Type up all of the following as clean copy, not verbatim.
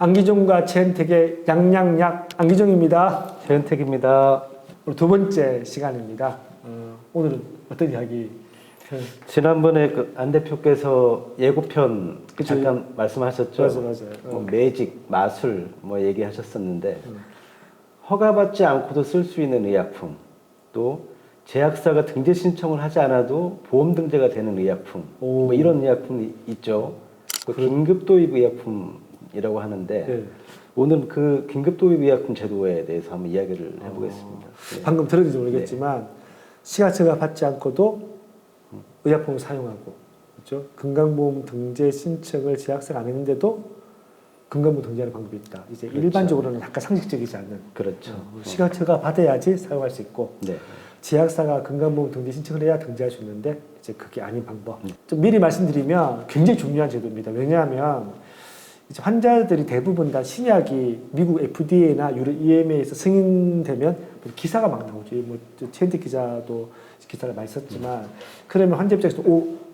안기종과 최은택의 양양약 안기종입니다. 최은택입니다. 오늘 두 번째 시간입니다. 오늘은 어떤 이야기? 지난번에 안 대표께서 예고편 그쵸. 잠깐 말씀하셨죠. 맞아요. 뭐 매직, 마술 뭐 얘기하셨었는데 허가받지 않고도 쓸 수 있는 의약품, 또 제약사가 등재 신청을 하지 않아도 보험 등재가 되는 의약품, 뭐 이런 의약품이 있죠. 그 긴급 도입 의약품이라고 하는데 네. 오늘 그 긴급 도입 의약품 제도에 대해서 한번 이야기를 해보겠습니다. 네. 방금 들었는지 모르겠지만 시가처가 받지 않고도 의약품을 사용하고, 그렇죠? 건강보험 등재 신청을 제약사가 안 했는데도 건강보험 등재하는 방법이 있다. 이제 그렇죠. 일반적으로는 약간 상식적이지 않는. 그렇죠. 시가처가 받아야지 사용할 수 있고, 네. 제약사가 건강보험 등재 신청을 해야 등재할 수 있는데 이제 그게 아닌 방법. 좀 미리 말씀드리면 굉장히 중요한 제도입니다. 왜냐하면 이제 환자들이 대부분 다 신약이 미국 FDA나 유럽 EMA에서 승인되면 기사가 막 나오죠. 뭐 최은택 기자도 기사를 많이 썼지만 그러면 환자 입장에서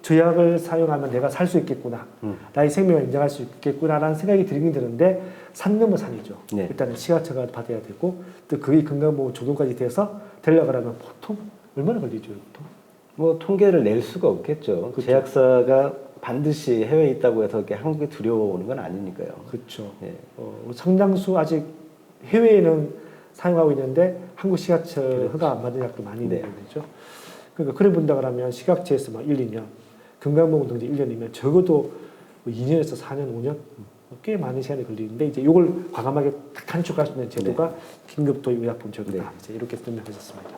저 약을 사용하면 내가 살 수 있겠구나, 나의 생명을 인정할 수 있겠구나라는 생각이 들긴 드는데 산 넘어 산이죠. 네. 일단은 시가처가 받아야 되고 또 그게 건강보험 적용까지 돼서 되려고 하면 보통 얼마나 걸리죠? 보통? 뭐 통계를 낼 수가 없겠죠. 그렇죠. 제약사가 반드시 해외에 있다고 해서 이렇게 한국에 들여오는 건 아니니까요. 그렇죠. 예. 상당수 아직 해외에는 사용하고 있는데 한국 시가처 그렇죠. 허가 안 받은 약도 많이 있는 네. 거죠. 그러니까 그래 본다 그러면 시각처에서 막 1, 2년, 건강보험 등재 1년이면 적어도 2년에서 4년, 5년 꽤 많은 시간이 걸리는데 이제 이걸 과감하게 딱 단축할 수 있는 제도가 긴급 도입 의약품 제도다. 네. 이제 이렇게 설명하셨습니다.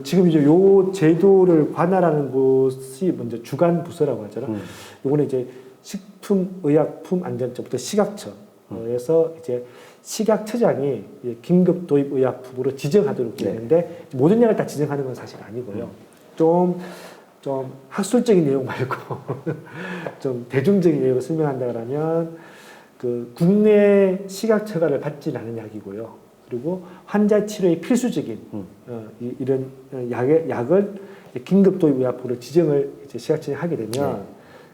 지금 이제 요 제도를 관할하는 곳이 먼저 주관 부서라고 하잖아요. 요거는 이제 식품의약품안전처부터 시각처에서 이제 식약처장이 긴급 도입 의약품으로 지정하도록 되어 있는데 모든 약을 다 지정하는 건 사실 아니고요. 좀 학술적인 내용 말고 좀 대중적인 내용을 설명한다 그러면 그 국내 식약처가를 받지 않은 약이고요. 그리고 환자 치료에 필수적인 이런 약을 긴급 도입 의약품으로 지정을 이제 시각처에 하게 되면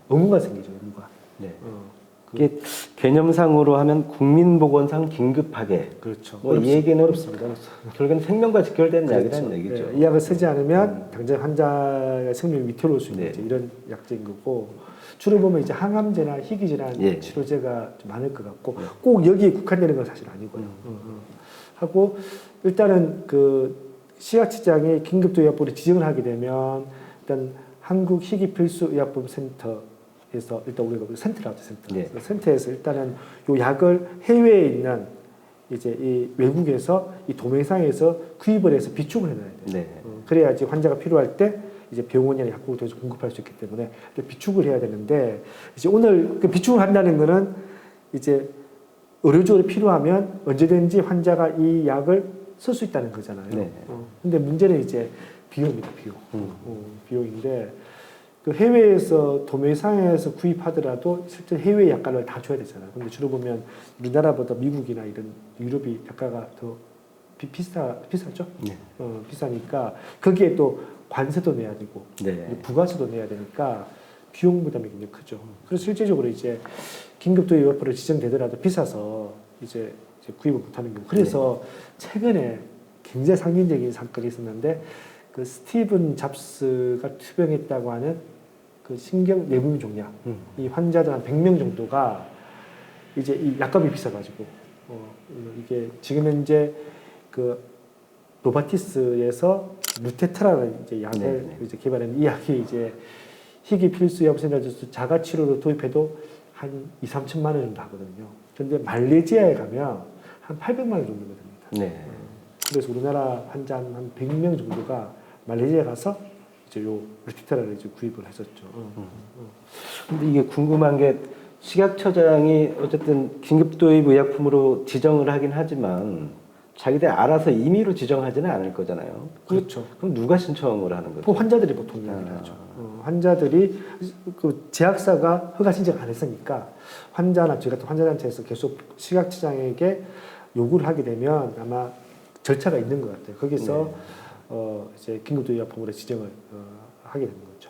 의무가 생기죠. 의무가. 네. 이게 개념상으로 하면 국민보건상 긴급하게. 그렇죠. 이 얘기는 어렵습니다. 결국은 생명과 직결된 그렇죠. 약이라는 얘기죠. 이 약을 쓰지 않으면 당장 환자의 생명이 위태로울 수 있는 네. 이제 이런 약제인 거고, 주로 보면 이제 항암제나 희귀질환 치료제가 좀 많을 것 같고 꼭 여기에 국한되는 건 사실 아니고요. 하고 일단은 그 시각처장이 긴급도의약품으로 지정을 하게 되면 일단 한국 희귀필수의약품센터에서 일단 우리가 센터라고 하죠. 센터. 네. 센터에서 일단은 요 약을 해외에 있는 이제 이 외국에서 이 도매상에서 구입을 해서 비축을 해놔야 돼요. 네. 그래야지 환자가 필요할 때 이제 병원이나 약국을 통해서 공급할 수 있기 때문에 비축을 해야 되는데, 이제 오늘 그 비축을 한다는 거는 이제 의료적으로 필요하면 언제든지 환자가 이 약을 쓸 수 있다는 거잖아요. 네. 근데 문제는 이제 비용입니다. 비용인데 그 해외에서 도매상에서 구입하더라도 실제 해외 약가를 다 줘야 되잖아요. 근데 주로 보면 우리나라보다 미국이나 이런 유럽이 약가가 더 비싸죠? 네. 비싸니까 거기에 또 관세도 내야 되고 네. 부가세도 내야 되니까 비용 부담이 굉장히 크죠. 그래서 실제적으로 이제 긴급도입 의약품으로 지정되더라도 비싸서 이제 구입을 못하는 경우. 그래서 최근에 굉장히 상징적인 사건이 있었는데 그 스티븐 잡스가 투병했다고 하는 그 신경 내부민 종양, 이 환자들 한 100명 정도가 이제 이 약값이 비싸가지고 이게 지금 현재 그 노바티스에서 루테트라는 이제 약을 이제 개발한 이 약이 이제 희귀 필수 의약품센터에서 자가 치료로 도입해도 한 2, 3천만 원 정도 하거든요. 그런데 말레이시아에 가면 한 800만 원 정도가 됩니다. 네. 그래서 우리나라 환자 한 100명 정도가 말레이시아에 가서 이제 요 루테트라를 이제 구입을 했었죠. 근데 이게 궁금한 게 식약처장이 어쨌든 긴급도입 의약품으로 지정을 하긴 하지만 자기들 알아서 임의로 지정하지는 않을 거잖아요. 그렇죠. 그럼 누가 신청을 하는 거죠? 그 환자들이 보통 하죠. 환자들이 그 제약사가 허가 신청 안 했으니까 환자나 저희 같은 환자단체에서 계속 식약처장에게 요구를 하게 되면 아마 절차가 있는 것 같아요. 거기서 이제 긴급도입약품으로 지정을 하게 되는 거죠.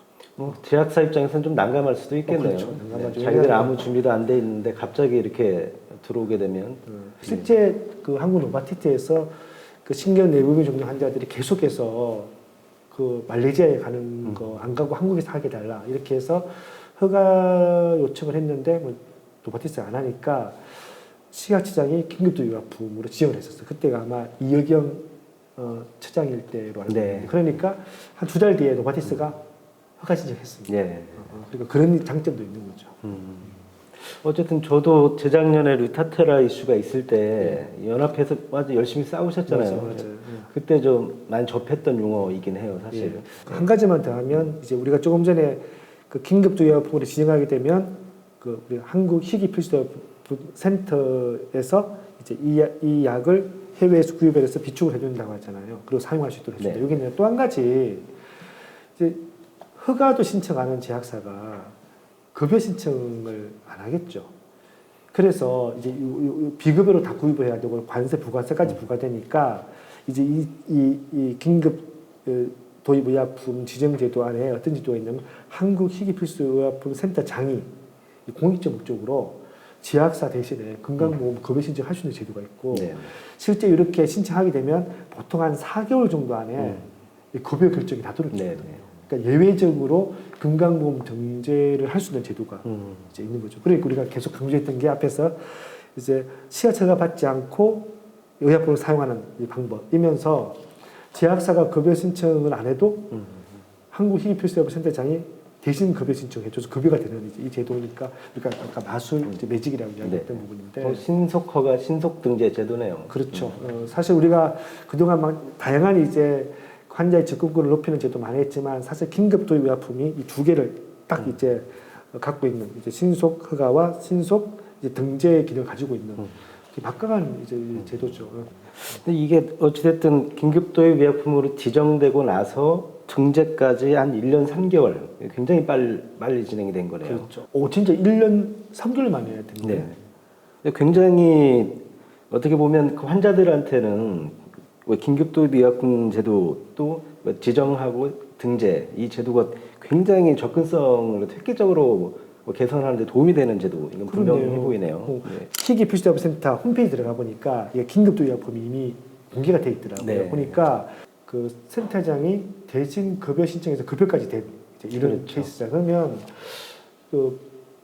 제약사 입장에서는 좀 난감할 수도 있겠네요. 그렇죠. 난감하죠. 자기들 아무 준비도 안 돼 있는데 갑자기 이렇게 들어오게 되면 실제 그 한국 노바티스에서 그 신경 내부비 종양 환자들이 계속해서 그 말레이시아에 가는 거 안 가고 한국에서 하게 달라 이렇게 해서 허가 요청을 했는데 뭐 노바티스 안 하니까 식약처장이 긴급도 의약품으로 지정을 했었어요. 그때가 아마 이여경 처장일 때로 알고 있는데 그러니까 한 2달 뒤에 노바티스가 허가 신청했습니다. 네. 그러니까 그런 장점도 있는 거죠. 어쨌든 저도 재작년에 루타테라 이슈가 있을 때 연합해서 아주 열심히 싸우셨잖아요. 맞아요. 그때 좀 많이 접했던 용어이긴 해요, 사실. 한 가지만 더 하면 이제 우리가 조금 전에 그 긴급조약품으로 지정하게 되면 그 우리 한국 희귀필수센터에서 이제 이 약을 해외에서 구입을 해서 비축을 해준다고 하잖아요. 그리고 사용할 수 있도록 해준다. 네. 여기는 또 한 가지 이제 허가도 신청하는 제약사가 급여 신청을 안 하겠죠. 그래서 이제 비급여로 다 구입을 해야 되고 관세 부가세까지 부과되니까 이제 이 긴급 도입 의약품 지정제도 안에 어떤 제도가 있냐면 한국 희귀필수의약품 센터장이 공익적 목적으로 제약사 대신에 건강보험 급여 신청할 수 있는 제도가 있고 실제 이렇게 신청하게 되면 보통 한 4개월 정도 안에 이 급여 결정이 다 들어오거든요. 그러니까 예외적으로 건강보험 등재를 할 수 있는 제도가 이제 있는 거죠. 그러니까 우리가 계속 강조했던 게 앞에서 이제 식약처가 받지 않고 의약품을 사용하는 이 방법이면서 제약사가 급여 신청을 안 해도 한국 희귀필수의약품센터장이 대신 급여 신청해줘서 급여가 되는 이제 이 제도니까 우리가 아까 마술 이제 매직이라고 이야기했던 부분인데 신속허가 신속 등재 제도네요. 그렇죠. 사실 우리가 그동안 막 다양한 이제 환자의 접근권을 높이는 제도 많이 했지만 사실 긴급 도입 의약품이 이 두 개를 딱 이제 갖고 있는 이제 신속 허가와 신속 이제 등재 기능을 가지고 있는 막강한 이제 제도죠. 근데 이게 어찌됐든 긴급 도입 의약품으로 지정되고 나서 등재까지 한 1년 3개월 굉장히 빨리 진행이 된 거네요. 그렇죠. 진짜 1년 3개월 만에 됐네요. 네. 굉장히 어떻게 보면 그 환자들한테는 긴급도입 의약품 제도 또 지정하고 등재 이 제도가 굉장히 접근성을 획기적으로 개선하는 데 도움이 되는 제도 이건 분명해 보이네요. 희귀필수의약품센터 홈페이지 들어가 보니까 이게 긴급도입 의약품이 이미 공개가 돼 있더라고요. 보니까 그 센터장이 대신 급여 신청해서 급여까지 된 이런 케이스죠. 그러면 그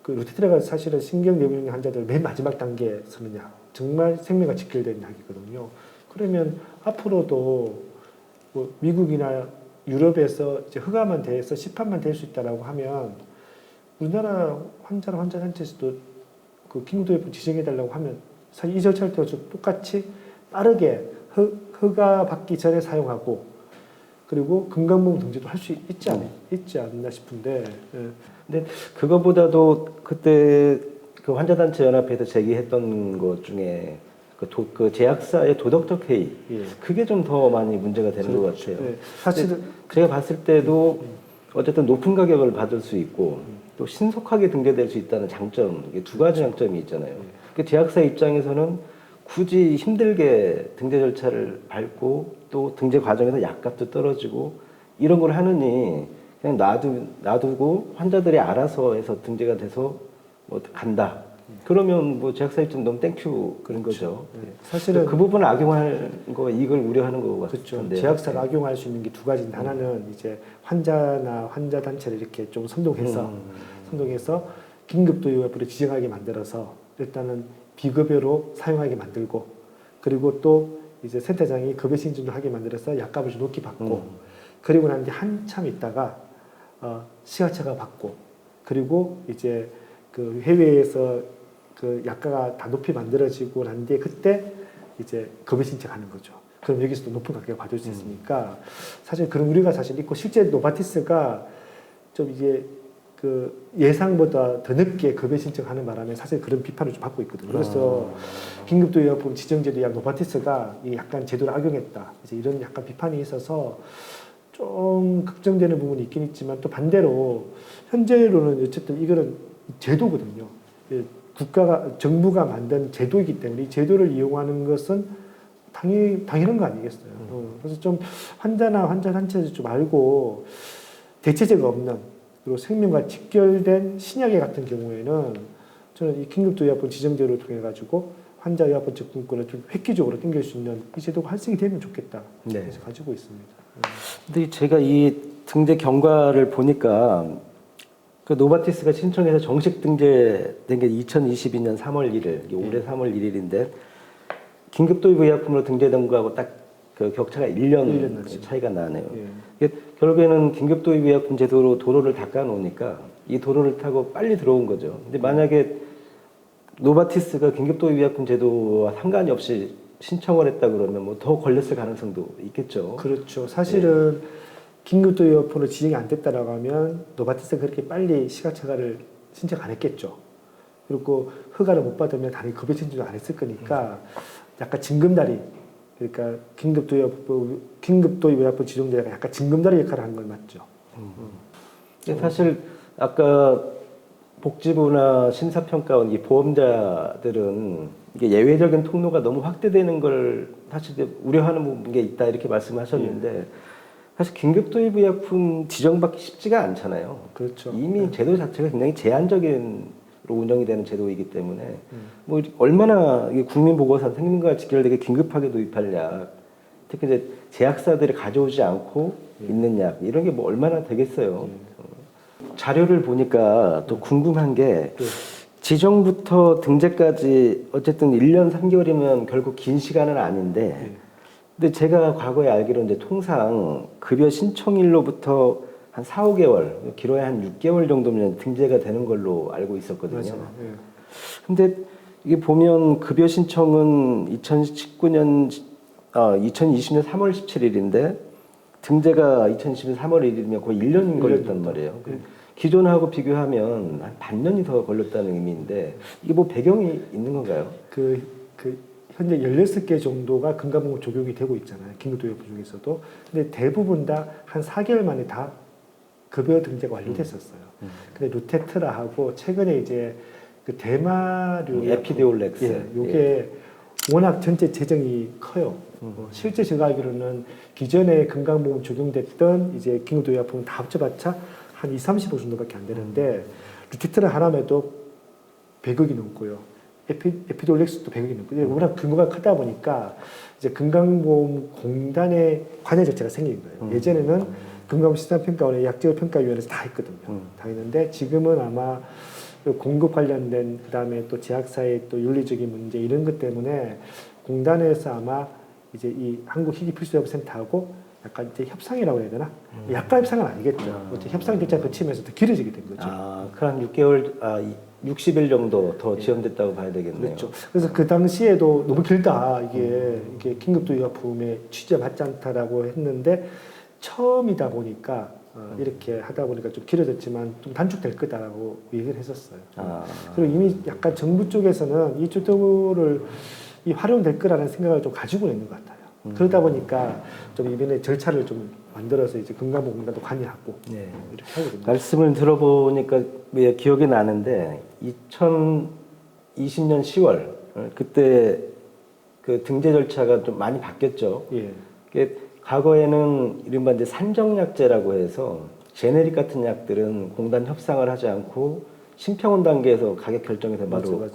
루테트라가 사실은 신경내부종 환자들 맨 마지막 단계에 서는 약, 정말 생명과 직결된 약이거든요. 그러면 앞으로도 뭐 미국이나 유럽에서 이제 허가만 돼서 시판만 될 수 있다라고 하면 우리나라 환자 단체에서도 그 긴급도입 지정해달라고 하면 사실 이 절차를 통해서 똑같이 빠르게 허가 받기 전에 사용하고 그리고 건강보험 등재도 할 수 있지 않나 싶은데. 근데 그거보다도 그때 그 환자단체 연합회에서 제기했던 것 중에 그 제약사의 도덕적 해이 그게 좀 더 많이 문제가 되는 것 같아요. 사실은 제가 봤을 때도 어쨌든 높은 가격을 받을 수 있고 또 신속하게 등재될 수 있다는 장점 이게 두 가지 장점이 있잖아요. 그 제약사 입장에서는 굳이 힘들게 등재 절차를 밟고 또 등재 과정에서 약값도 떨어지고 이런 걸 하느니 그냥 놔두고 환자들이 알아서 해서 등재가 돼서 뭐 간다. 그러면 뭐 제약사 입장 너무 땡큐 그런 거죠. 사실은 그 부분을 악용할 거 이걸 우려하는 거 같은데. 그렇죠. 제약사가 악용할 수 있는 게 두 가지인데 하나는 이제 환자나 환자 단체를 이렇게 좀 선동해서 긴급도 의약품을 지정하게 만들어서 일단은 비급여로 사용하게 만들고 그리고 또 이제 센터장이 급여 신청을 하게 만들어서 약값을 좀 높게 받고 그리고 난 뒤에 한참 있다가 식약처가 받고 그리고 이제 그 해외에서 그 약가가 다 높이 만들어지고 난 뒤에 그때 이제 급여 신청하는 거죠. 그럼 여기서도 높은 가격을 받을 수 있으니까 사실 그런 우리가 사실 있고 실제 노바티스가 좀 이게 그 예상보다 더 늦게 급여 신청하는 바람에 사실 그런 비판을 좀 받고 있거든요. 그래서 긴급도 의약품 지정제도 약 노바티스가 약간 제도를 악용했다. 이제 이런 약간 비판이 있어서 좀 걱정되는 부분이 있긴 있지만 또 반대로 현재로는 어쨌든 이거는 제도거든요. 정부가 만든 제도이기 때문에 이 제도를 이용하는 것은 당연한 거 아니겠어요. 그래서 좀 환자나 환자 단체에서 좀 알고 대체제가 없는 그리고 생명과 직결된 신약의 같은 경우에는 저는 이 긴급도의약품 지정제를 통해 가지고 환자 의약품 접근권을 좀 획기적으로 당길 수 있는 이 제도가 활성이 되면 좋겠다. 네. 그래서 가지고 있습니다. 근데 제가 이 등재 경과를 보니까 그 노바티스가 신청해서 정식 등재된 게 2022년 3월 1일, 이게 올해 3월 1일인데 긴급도입 의약품으로 등재된 거하고 딱 그 격차가 1년 차이가 나네요. 이게 결국에는 긴급도입 의약품 제도로 도로를 닦아 놓으니까 이 도로를 타고 빨리 들어온 거죠. 근데 만약에 노바티스가 긴급도입 의약품 제도와 상관이 없이 신청을 했다 그러면 뭐 더 걸렸을 가능성도 있겠죠. 그렇죠. 사실은 긴급도의약품으로 지정이 안 됐다라고 하면 노바티스가 그렇게 빨리 시가처가를 신청 안 했겠죠. 그리고 허가를 못 받으면 당연히 급여 신청도 안 했을 거니까 약간 징검다리, 그러니까 긴급도의약품 지정제가 약간 징검다리 역할을 한 건 맞죠. 사실 아까 복지부나 심사평가원 이 보험자들은 이게 예외적인 통로가 너무 확대되는 걸 사실 우려하는 게 있다 이렇게 말씀하셨는데 사실 긴급도입 의약품 지정받기 쉽지가 않잖아요. 그렇죠. 이미 제도 자체가 굉장히 제한적인 운영이 되는 제도이기 때문에 뭐 얼마나 국민보건사 생명과 직결되게 긴급하게 도입할 약, 특히 이제 제약사들이 가져오지 않고 있는 약 이런 게 뭐 얼마나 되겠어요. 자료를 보니까 또 궁금한 게 지정부터 등재까지 어쨌든 1년 3개월이면 결국 긴 시간은 아닌데 근데 제가 과거에 알기로는 이제 통상 급여 신청일로부터 한 4, 5개월, 길어야 한 6개월 정도면 등재가 되는 걸로 알고 있었거든요. 맞아요. 근데 이게 보면 급여 신청은 2020년 3월 17일인데 등재가 2020년 3월 1일이면 거의 1년이 걸렸단 말이에요. 기존하고 비교하면 한 반년이 더 걸렸다는 의미인데 이게 뭐 배경이 있는 건가요? 현재 16개 정도가 건강보험 적용이 되고 있잖아요. 긴급도의약품 중에서도. 근데 대부분 다 한 4개월 만에 다 급여 등재가 완료됐었어요. 근데 루테트라하고 최근에 이제 그 대마류 에피디올렉스. 이게 워낙 전체 재정이 커요. 실제 제가 알기로는 기존에 건강보험 적용됐던 이제 긴급도의약품은 다 합쳐봤자 한 30억 정도밖에 안 되는데 루테트라 하나만 해도 100억이 넘고요. 에피돌렉스도 100억이 넘고요. 워낙 규모가 크다 보니까 이제 건강보험공단의 관여 절차가 생긴 거예요. 예전에는 건강보험시장평가원의 약제도평가위원회에서 다 했거든요. 다 했는데 지금은 아마 공급 관련된 그다음에 또 제약사의 또 윤리적인 문제 이런 것 때문에 공단에서 아마 이제 이 한국희귀필수의약품센터하고 약간 이제 협상이라고 해야 되나? 약간 협상은 아니겠죠. 어째 협상 절차 거치면서 더 길어지게 된 거죠. 그럼 6개월, 60일 정도 더 지연됐다고 봐야 되겠네요. 그렇죠. 그래서 그 당시에도 너무 길다. 이게 긴급도의약품에 취재받지 않다라고 했는데 처음이다 보니까 이렇게 하다 보니까 좀 길어졌지만 좀 단축될 거다라고 얘기를 했었어요. 그리고 이미 약간 정부 쪽에서는 이 제도를 활용될 거라는 생각을 좀 가지고 있는 것 같아요. 그러다 보니까 좀 이번에 절차를 좀 만들어서 이제 건강보험공단도 관여하고 이렇게 하거든요. 말씀을 들어보니까 기억이 나는데 2020년 10월 그때 그 등재 절차가 좀 많이 바뀌었죠. 과거에는 이른바 이제 산정약제라고 해서 제네릭 같은 약들은 공단 협상을 하지 않고 심평원 단계에서 가격 결정해서 바로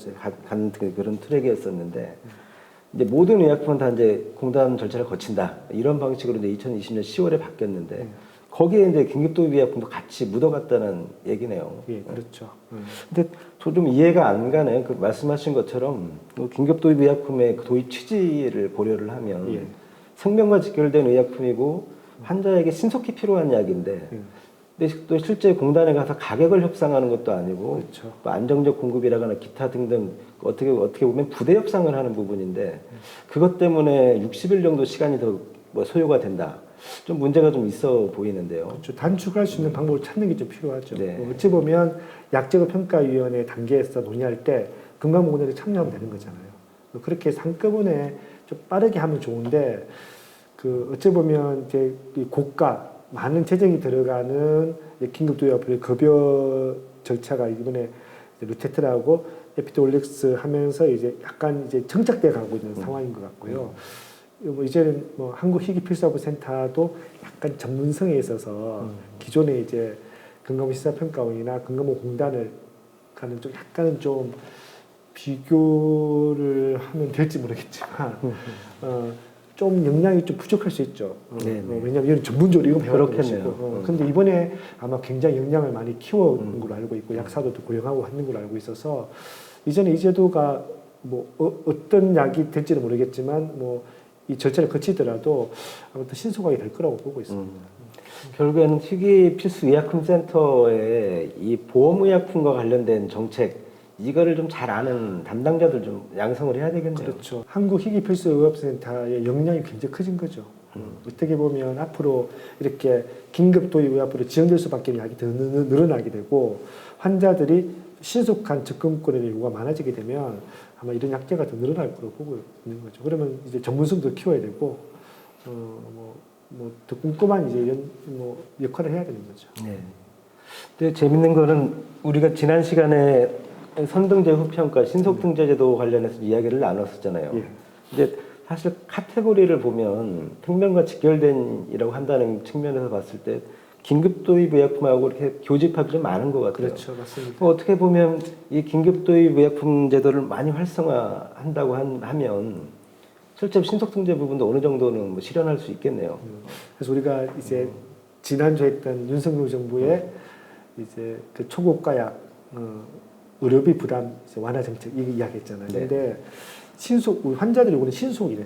가는 그런 트랙이었었는데 이제 모든 의약품은 다 이제 공단 절차를 거친다 이런 방식으로 이제 2020년 10월에 바뀌었는데 거기에 이제 긴급도입 의약품도 같이 묻어갔다는 얘기네요. 그렇죠. 근데 저 좀 이해가 안 가네요. 그 말씀하신 것처럼 긴급도입 의약품의 그 도입 취지를 고려를 하면 생명과 직결된 의약품이고 환자에게 신속히 필요한 약인데 근데 또 실제 공단에 가서 가격을 협상하는 것도 아니고 또 안정적 공급이라거나 기타 등등 어떻게 보면 부대 협상을 하는 부분인데 그것 때문에 60일 정도 시간이 더 뭐 소요가 된다. 좀 문제가 좀 있어 보이는데요. 그렇죠. 단축할 수 있는 방법을 찾는 게 좀 필요하죠. 어찌 보면 약제도평가위원회 단계에서 논의할 때 건강보험공단이 참여하면 되는 거잖아요. 그렇게 한꺼번에 좀 빠르게 하면 좋은데 어찌 보면 이제 고가 많은 재정이 들어가는 긴급도의약품의 급여 절차가 이번에 루테트라고 에피돌렉스 하면서 이제 약간 이제 정착돼 가고 있는 상황인 것 같고요. 이제는 한국희귀필수의약품센터도 약간 전문성에 있어서 기존에 이제 건강보험시장평가원이나 건강보험공단을 약간은 좀 비교를 하면 될지 모르겠지만 좀 역량이 좀 부족할 수 있죠. 왜냐하면 이건 전문적으로 이거 배웠던 것이고. 근데 이번에 아마 굉장히 역량을 많이 키워온 걸로 알고 있고 약사도 고용하고 하는 걸로 알고 있어서 이전에 이 제도가 뭐 어떤 약이 될지는 모르겠지만 뭐 이 절차를 거치더라도 아무튼 신속하게 될 거라고 보고 있습니다. 결국에는 희귀 필수 의약품센터에 이 보험의약품과 관련된 정책 이거를 좀 잘 아는 담당자들 좀 양성을 해야 되겠네요. 그렇죠. 한국희귀필수의약품센터의 역량이 굉장히 커진 거죠. 어떻게 보면 앞으로 이렇게 긴급 도입 의약품으로 지원될 수밖에 약이 더 늘어나게 되고 환자들이 신속한 접근권의 요구가 많아지게 되면 아마 이런 약제가 더 늘어날 거로 보고 있는 거죠. 그러면 이제 전문성도 키워야 되고 더 꼼꼼한 이제 이런 역할을 해야 되는 거죠. 네. 근데 재밌는 거는 우리가 지난 시간에 선등제 후평가 신속등재 제도 관련해서 이야기를 나눴었잖아요. 예. 근데 사실 카테고리를 보면 특명과 직결된이라고 한다는 측면에서 봤을 때 긴급 도입 의약품하고 이렇게 교집합이 좀 많은 것 같아요. 그렇죠, 맞습니다. 어떻게 보면 이 긴급 도입 의약품 제도를 많이 활성화한다고 하면 실제 신속등재 부분도 어느 정도는 뭐 실현할 수 있겠네요. 그래서 우리가 이제 지난주에 했던 윤석열 정부의 이제 그 초고가약 의료비 부담 완화 정책 이 이야기했잖아요. 네. 근데 우리 환자들이 요구는 신속이래,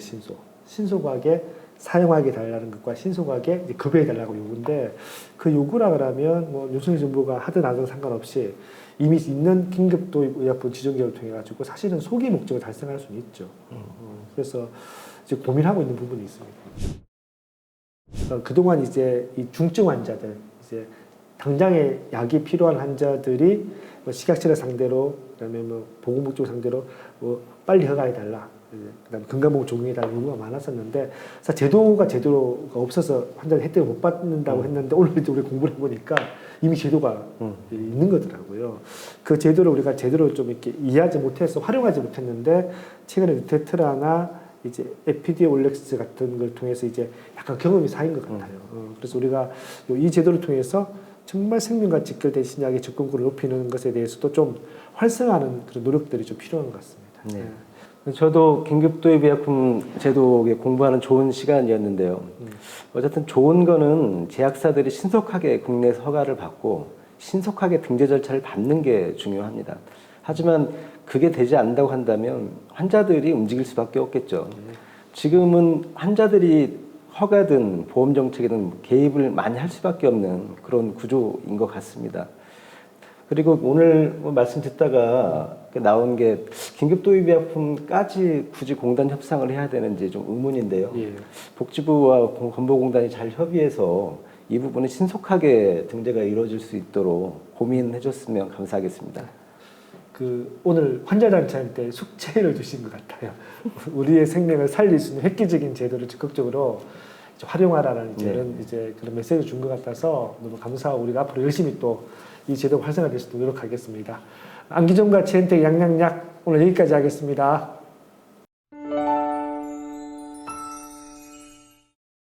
신속하게 사용하게 달라는 것과 신속하게 이제 급여해 달라고 요구인데 그 요구라 그러면 뭐 윤석열 정부가 하든 안 하든 상관없이 이미 있는 긴급 도입 의약품 지정 계획을 통해 가지고 사실은 소기 목적을 달성할 수는 있죠. 그래서 이제 고민하고 있는 부분이 있습니다. 그동안 이제 이 중증 환자들 이제 당장에 약이 필요한 환자들이 뭐 식약처를 상대로 그다음에 뭐 보건복지부 상대로 뭐 빨리 허가해 달라. 그다음에 건강보험 적용해 달라 요구가 많았었는데 제도가 없어서 환자들 혜택을 못 받는다고 했는데 오늘 이제 우리 공부를 해보니까 이미 제도가 있는 거더라고요. 그 제도를 우리가 제대로 좀 이렇게 이해하지 못해서 활용하지 못했는데 최근에 뉴테트라나 이제 에피디올렉스 같은 걸 통해서 이제 약간 경험이 쌓인 것 같아요. 그래서 우리가 이 제도를 통해서 정말 생명과 직결된 신약의 접근권을 높이는 것에 대해서도 좀 활성화하는 그런 노력들이 좀 필요한 것 같습니다. 네. 저도 긴급 도입 의약품 제도에 공부하는 좋은 시간이었는데요. 어쨌든 좋은 거는 제약사들이 신속하게 국내에서 허가를 받고 신속하게 등재 절차를 밟는 게 중요합니다. 하지만 그게 되지 않는다고 한다면 환자들이 움직일 수밖에 없겠죠. 지금은 환자들이 허가든 보험 정책이든 개입을 많이 할 수밖에 없는 그런 구조인 것 같습니다. 그리고 오늘 말씀 듣다가 나온 게 긴급 도입 의약품까지 굳이 공단 협상을 해야 되는지 좀 의문인데요. 예. 복지부와 건보공단이 잘 협의해서 이 부분은 신속하게 등재가 이루어질 수 있도록 고민해 줬으면 감사하겠습니다. 오늘 환자단체한테 숙제를 주신 것 같아요. 우리의 생명을 살릴 수 있는 획기적인 제도를 적극적으로 활용하라는 그런 메시지를 준 것 같아서 너무 감사하고 우리가 앞으로 열심히 또 이 제도가 활성화될 수 있도록 노력하겠습니다. 안기종과 지엔텍 양양약 오늘 여기까지 하겠습니다.